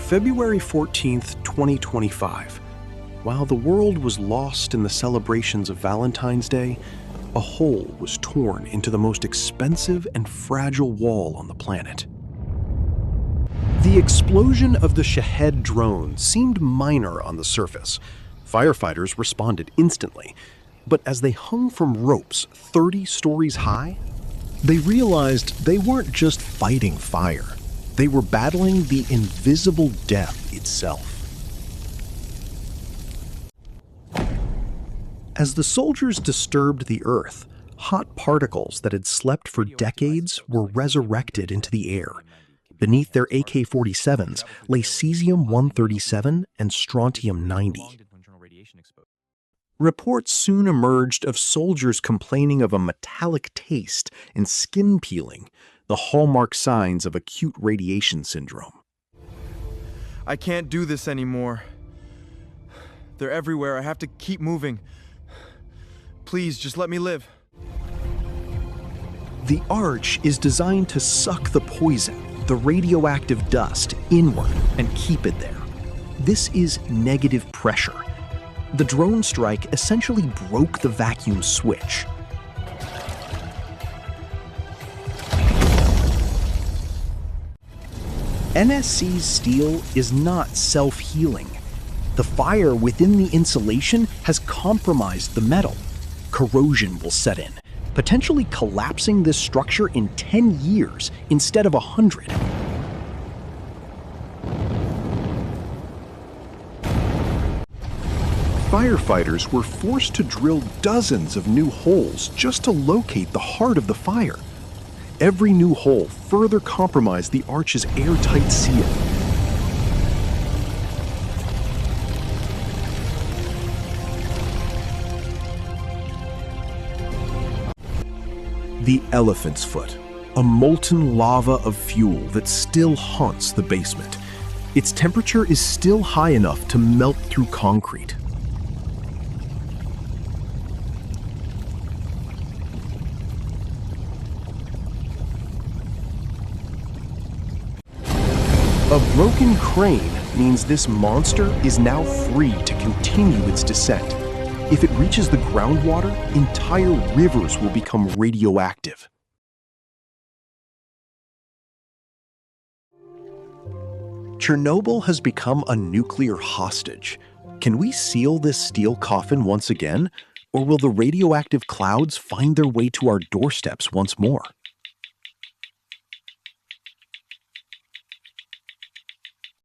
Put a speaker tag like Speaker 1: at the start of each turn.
Speaker 1: February 14th, 2025. While the world was lost in the celebrations of Valentine's Day, a hole was torn into the most expensive and fragile wall on the planet. The explosion of the Shahed drone seemed minor on the surface. Firefighters responded instantly, but as they hung from ropes 30 stories high, they realized they weren't just fighting fire. They were battling the invisible death itself. As the soldiers disturbed the Earth, hot particles that had slept for decades were resurrected into the air. Beneath their AK-47s lay cesium-137 and strontium-90. Reports soon emerged of soldiers complaining of a metallic taste and skin peeling, the hallmark signs of acute radiation syndrome.
Speaker 2: I can't do this anymore. They're everywhere. I have to keep moving. Please, just let me live.
Speaker 1: The arch is designed to suck the poison, the radioactive dust, inward and keep it there. This is negative pressure. The drone strike essentially broke the vacuum switch. NSC's steel is not self-healing. The fire within the insulation has compromised the metal. Corrosion will set in, potentially collapsing this structure in 10 years instead of 100. Firefighters were forced to drill dozens of new holes just to locate the heart of the fire. Every new hole further compromised the arch's airtight seal. The elephant's foot, a molten lava of fuel that still haunts the basement. Its temperature is still high enough to melt through concrete. A broken crane means this monster is now free to continue its descent. If it reaches the groundwater, entire rivers will become radioactive. Chernobyl has become a nuclear hostage. Can we seal this steel coffin once again, or will the radioactive clouds find their way to our doorsteps once more?